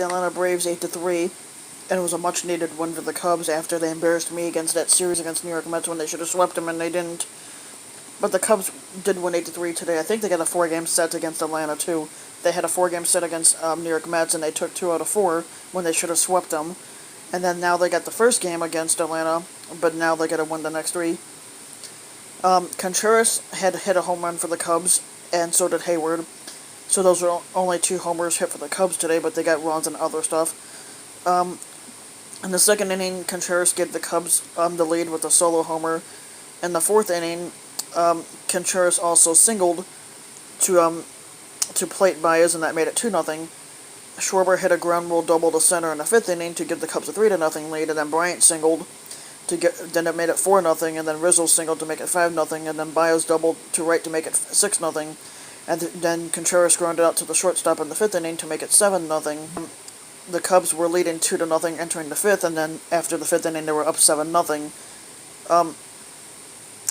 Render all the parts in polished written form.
the Atlanta Braves 8-3, and it was a much-needed win for the Cubs after they embarrassed me against that series against New York Mets when they should have swept them, and they didn't. But the Cubs did win 8-3 today. I think they got a 4-game set against Atlanta, too. They had a 4-game set against New York Mets, and they took 2 out of 4 when they should have swept them. And then now they got the first game against Atlanta, but now they got to win the next 3. Contreras had hit a home run for the Cubs, and so did Hayward. So those were only 2 homers hit for the Cubs today, but they got runs and other stuff. In the second inning, Contreras gave the Cubs the lead with a solo homer. In the fourth inning, Contreras also singled to plate Baez, and that made it 2-0. Schwarber hit a ground rule double to center in the fifth inning to give the Cubs a 3-0 lead, and then Bryant singled then it made it 4-0, and then Rizzo singled to make it 5-0, and then Baez doubled to right to make it 6-0, and then Contreras grounded out to the shortstop in the fifth inning to make it 7-0. The Cubs were leading 2-0 entering the fifth, and then after the fifth inning they were up 7-0.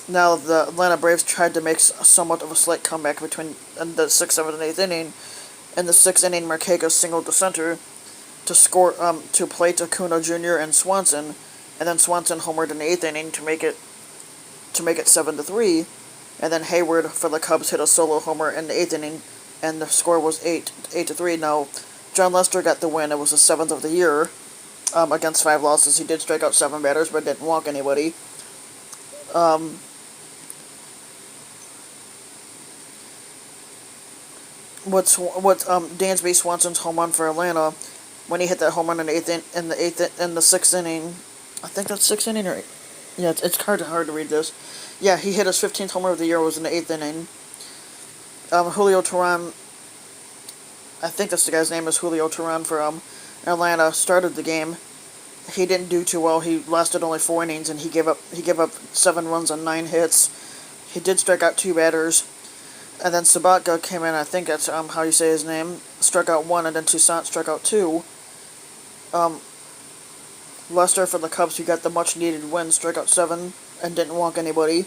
Now the Atlanta Braves tried to make somewhat of a slight comeback between the 6th, 7th, and 8th inning. In the 6th inning, Markakis singled to center to score to plate Acuna Jr. and Swanson, and then Swanson homered in the 8th inning to make it 7-3, and then Hayward for the Cubs hit a solo homer in the 8th inning, and the score was 8-3. Now, John Lester got the win. It was his 7th of the year against 5 losses. He did strike out 7 batters, but didn't walk anybody. Dansby Swanson's home run for Atlanta when he hit that home run in the 6th inning. I think that's 6th inning, or yeah, it's hard to read this. Yeah, he hit his 15th homer of the year. It was in the 8th inning. Julio Teheran, I think that's the guy's name is Julio Teheran for Atlanta, started the game. He didn't do too well. He lasted only 4 innings, and he gave up 7 runs on 9 hits. He did strike out 2 batters. And then Sabatka came in, I think that's how you say his name, struck out 1, and then Toussaint struck out 2. Lester for the Cubs, who got the much-needed win, struck out 7 and didn't walk anybody.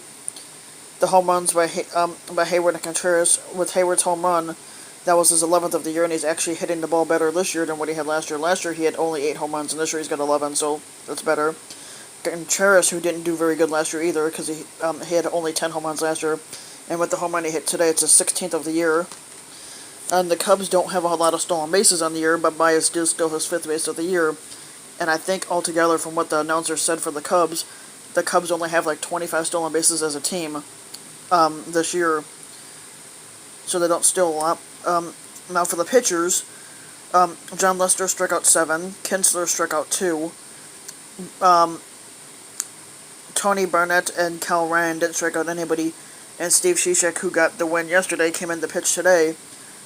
The home runs by Hayward and Contreras. With Hayward's home run, that was his 11th of the year, and he's actually hitting the ball better this year than what he had last year. Last year he had only 8 home runs, and this year he's got 11, so that's better. Contreras, who didn't do very good last year either, because he had only 10 home runs last year. And with the home run he hit today, it's his 16th of the year. And the Cubs don't have a lot of stolen bases on the year, but Baez is still his 5th base of the year. And I think altogether, from what the announcer said for the Cubs only have like 25 stolen bases as a team this year. So they don't steal a lot. Now for the pitchers, John Lester struck out 7. Kinsler struck out 2. Tony Barnett and Cal Ryan didn't strike out anybody. And Steve Cishek, who got the win yesterday, came in to pitch today,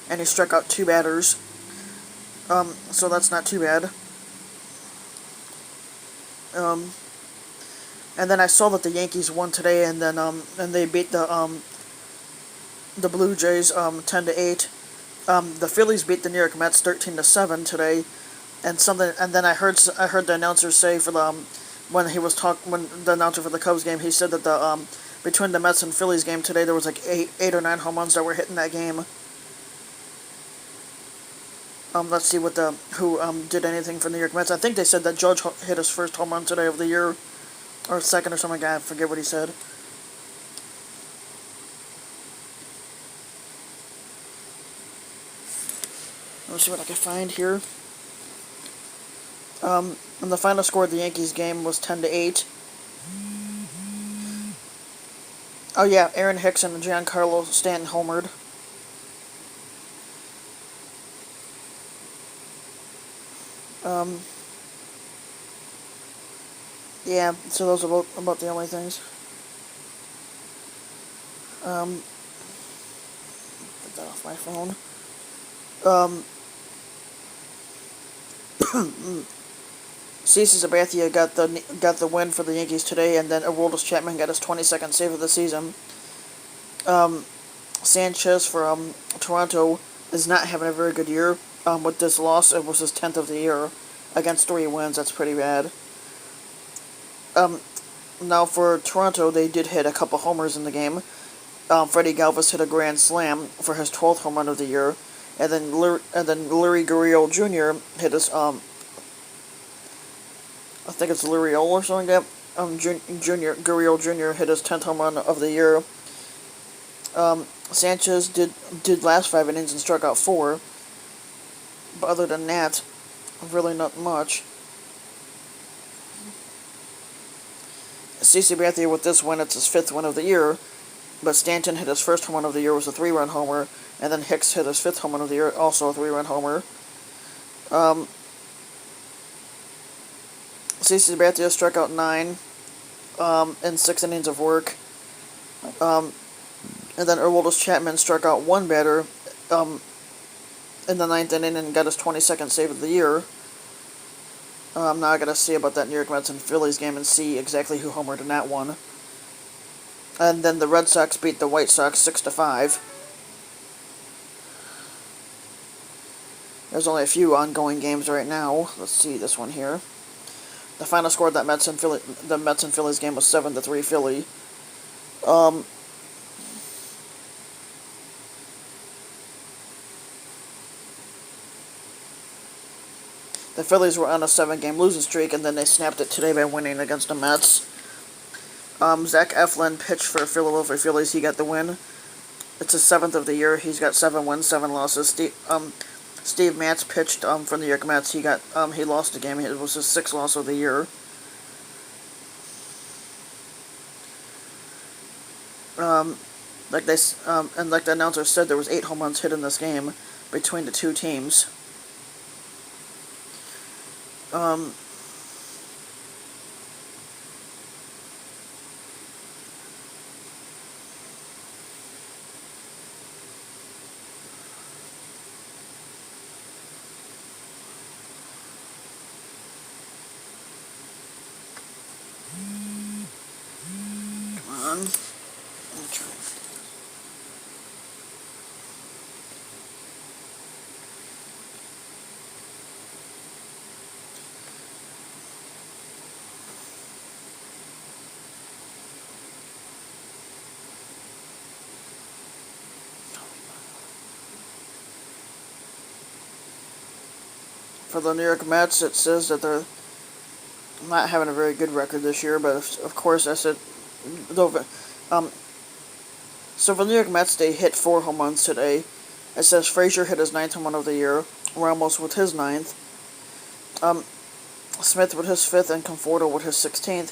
and he struck out 2 batters. So that's not too bad. And then I saw that the Yankees won today, and then and they beat the Blue Jays 10-8. The Phillies beat the New York Mets 13-7 today, and then I heard the announcer say for the when the announcer for the Cubs game, he said that the between the Mets and Phillies game today, there was like 8 or 9 home runs that were hit in that game. Let's see who did anything for New York Mets. I think they said that Judge hit his first home run today of the year, or second or something. I forget what he said. Let's see what I can find here. And the final score of the Yankees game was 10-8. Oh yeah, Aaron Hicks and Giancarlo Stanton homered. Yeah, so those are about the only things. Put that off my phone. CeCe Sabathia got the win for the Yankees today, and then Aroldis Chapman got his 22nd save of the season. Sanchez for Toronto is not having a very good year. With this loss, it was his 10th of the year against 3 wins. That's pretty bad. Now for Toronto, they did hit a couple homers in the game. Freddie Galvis hit a grand slam for his 12th home run of the year, and then Larry Gurriel Jr. hit his I think it's Luriol or something like that. Gurriel Jr. hit his 10th home run of the year. Sanchez did last 5 innings and struck out 4, but other than that, really not much. CeCe Sabathia with this win, it's his 5th win of the year, but Stanton hit his first home run of the year, was a 3-run homer, and then Hicks hit his 5th home run of the year, also a 3-run homer. CeCe Sabathia struck out 9 in 6 innings of work. And then Aroldis Chapman struck out 1 batter in the 9th inning and got his 22nd save of the year. Now I gotta see about that New York Mets and Phillies game and see exactly who homered in that one. And then the Red Sox beat the White Sox 6-5. There's only a few ongoing games right now. Let's see this one here. The final score of that Mets and Phillies game was 7-3 Philly. The Phillies were on a 7-game losing streak, and then they snapped it today by winning against the Mets. Zach Eflin pitched for Philadelphia Phillies. He got the win. It's his 7th of the year. He's got 7 wins, 7 losses. Steve Matz pitched for the New York Mets. He lost the game. It was his 6th loss of the year. Like the announcer said, there was 8 home runs hit in this game between the two teams. Come on. I'll try. For the New York Mets, it says that they're not having a very good record this year, but of course, I said, so for the New York Mets, they hit 4 home runs today. It says Frazier hit his 9th home run of the year, Ramos with his 9th, Smith with his 5th, and Conforto with his 16th.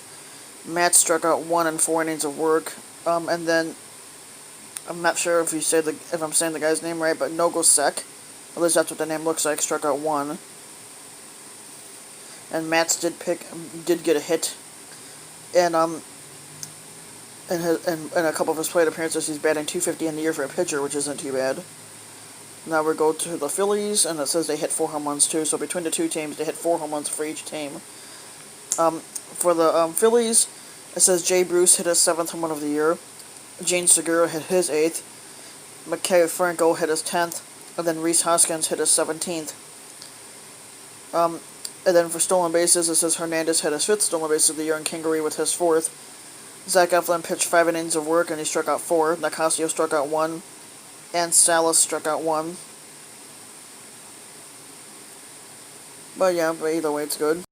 Matt struck out 1 in 4 innings of work, and then I'm not sure if I'm saying the guy's name right, but Nogosek, at least that's what the name looks like, struck out 1. And Matz did get a hit, and in a couple of his plate appearances, he's batting .250 in the year for a pitcher, which isn't too bad. Now we go to the Phillies, and it says they hit 4 home runs too. So between the two teams, they hit 4 home runs for each team. For the Phillies, it says Jay Bruce hit his 7th home run of the year, Gene Segura hit his 8th, Maikel Franco hit his 10th, and then Rhys Hoskins hit his 17th. And then for stolen bases, it says Hernandez hit his 5th stolen base of the year, and Kingery with his 4th. Zach Eflin pitched 5 innings of work, and he struck out 4. Nicasio struck out 1, and Salas struck out 1. But yeah, either way, it's good.